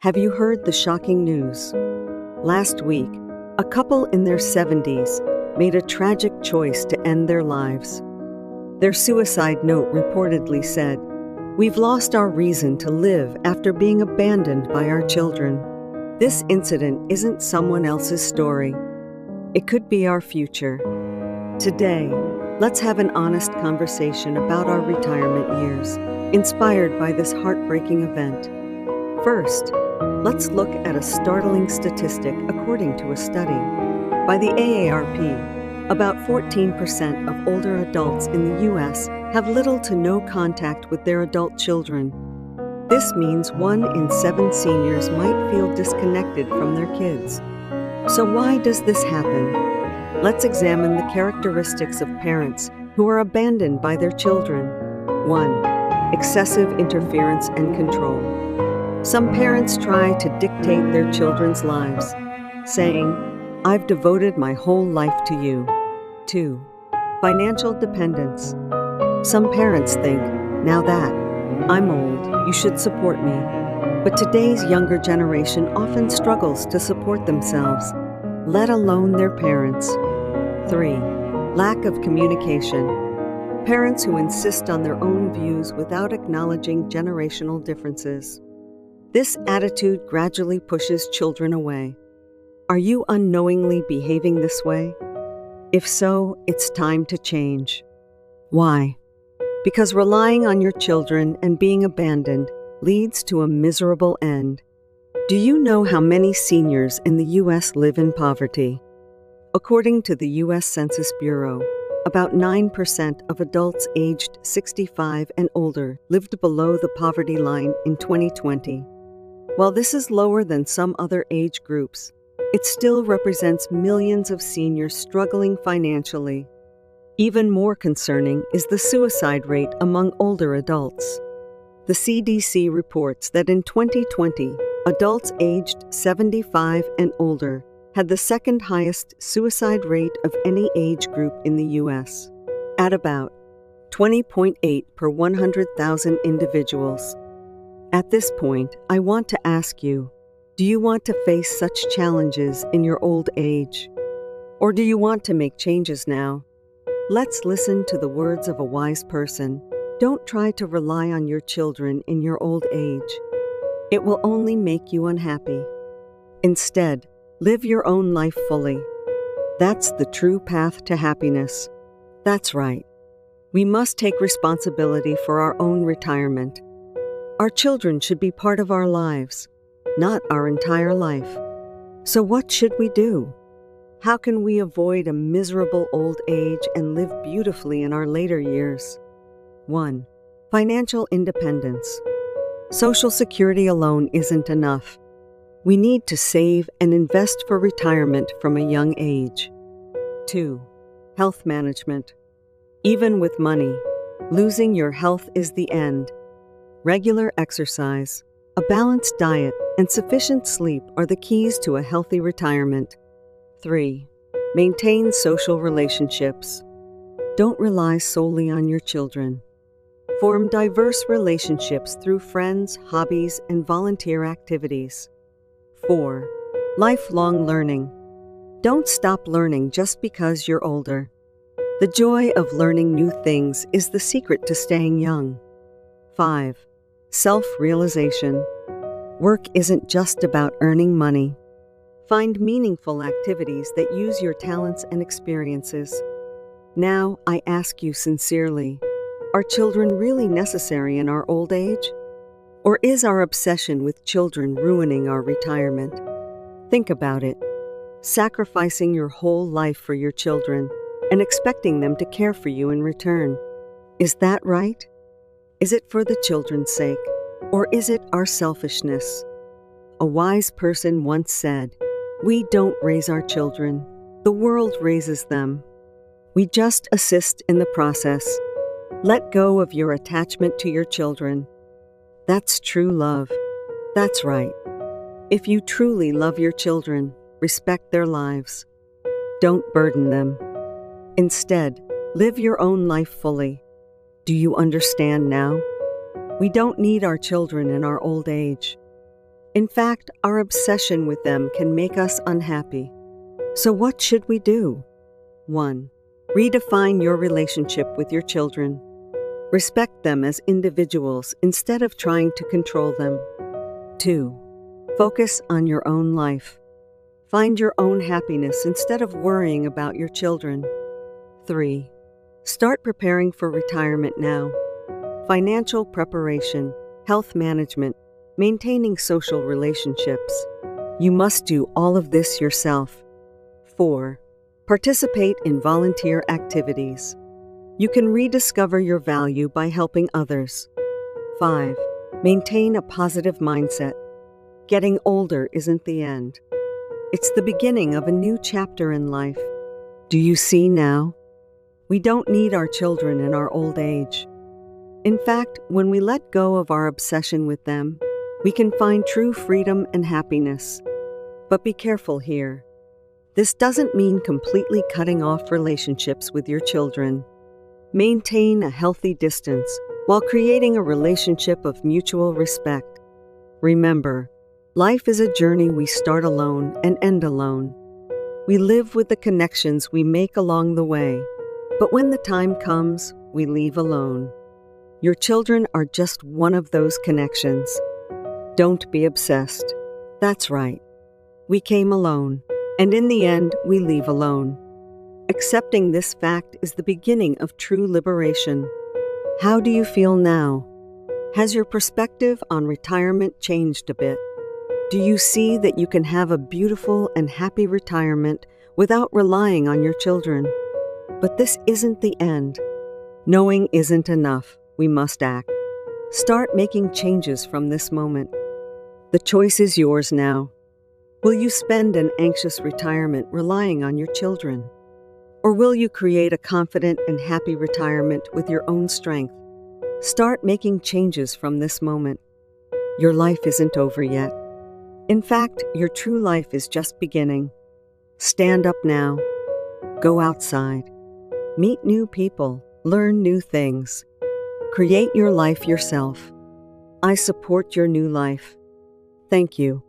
Have you heard the shocking news? Last week, a couple in their 70s made a tragic choice to end their lives. Their suicide note reportedly said, "We've lost our reason to live after being abandoned by our children." This incident isn't someone else's story. It could be our future. Today, let's have an honest conversation about our retirement years, inspired by this heartbreaking event. First, let's look at a startling statistic according to a study by the AARP. About 14% of older adults in the U.S. have little to no contact with their adult children. This means 1 in 7 seniors might feel disconnected from their kids. So why does this happen? Let's examine the characteristics of parents who are abandoned by their children. 1. Excessive interference and control. Some parents try to dictate their children's lives, saying, "I've devoted my whole life to you." 2. Financial dependence. Some parents think, "Now that I'm old, you should support me." But today's younger generation often struggles to support themselves, let alone their parents. 3. Lack of communication. Parents who insist on their own views without acknowledging generational differences. This attitude gradually pushes children away. Are you unknowingly behaving this way? If so, it's time to change. Why? Because relying on your children and being abandoned leads to a miserable end. Do you know how many seniors in the U.S. live in poverty? According to the U.S. Census Bureau, about 9% of adults aged 65 and older lived below the poverty line in 2020. While this is lower than some other age groups, it still represents millions of seniors struggling financially. Even more concerning is the suicide rate among older adults. The CDC reports that in 2020, adults aged 75 and older had the second highest suicide rate of any age group in the U.S., at about 20.8 per 100,000 individuals. At this point, I want to ask you, do you want to face such challenges in your old age? Or do you want to make changes now? Let's listen to the words of a wise person. Don't try to rely on your children in your old age. It will only make you unhappy. Instead, live your own life fully. That's the true path to happiness. That's right. We must take responsibility for our own retirement. Our children should be part of our lives, not our entire life. So what should we do? How can we avoid a miserable old age and live beautifully in our later years? 1. Financial independence. Social Security alone isn't enough. We need to save and invest for retirement from a young age. 2. Health management. Even with money, losing your health is the end. Regular exercise, a balanced diet, and sufficient sleep are the keys to a healthy retirement. 3. Maintain social relationships. Don't rely solely on your children. Form diverse relationships through friends, hobbies, and volunteer activities. 4. Lifelong learning. Don't stop learning just because you're older. The joy of learning new things is the secret to staying young. 5. Self-realization. Work isn't just about earning money. Find meaningful activities that use your talents and experiences. Now, I ask you sincerely, are children really necessary in our old age? Or is our obsession with children ruining our retirement? Think about it. Sacrificing your whole life for your children and expecting them to care for you in return. Is that right? Is it for the children's sake, or is it our selfishness? A wise person once said, "We don't raise our children, the world raises them. We just assist in the process." Let go of your attachment to your children. That's true love. That's right. If you truly love your children, respect their lives. Don't burden them. Instead, live your own life fully. Do you understand now? We don't need our children in our old age. In fact, our obsession with them can make us unhappy. So what should we do? 1. Redefine your relationship with your children. Respect them as individuals instead of trying to control them. 2. Focus on your own life. Find your own happiness instead of worrying about your children. 3. Start preparing for retirement now. Financial preparation, health management, maintaining social relationships. You must do all of this yourself. 4. Participate in volunteer activities. You can rediscover your value by helping others. 5. Maintain a positive mindset. Getting older isn't the end. It's the beginning of a new chapter in life. Do you see now? We don't need our children in our old age. In fact, when we let go of our obsession with them, we can find true freedom and happiness. But be careful here. This doesn't mean completely cutting off relationships with your children. Maintain a healthy distance while creating a relationship of mutual respect. Remember, life is a journey we start alone and end alone. We live with the connections we make along the way, but when the time comes, we leave alone. Your children are just one of those connections. Don't be obsessed. That's right. We came alone, and in the end, we leave alone. Accepting this fact is the beginning of true liberation. How do you feel now? Has your perspective on retirement changed a bit? Do you see that you can have a beautiful and happy retirement without relying on your children? But this isn't the end. Knowing isn't enough. We must act. Start making changes from this moment. The choice is yours now. Will you spend an anxious retirement relying on your children? Or will you create a confident and happy retirement with your own strength? Start making changes from this moment. Your life isn't over yet. In fact, your true life is just beginning. Stand up now. Go outside. Meet new people. Learn new things. Create your life yourself. I support your new life. Thank you.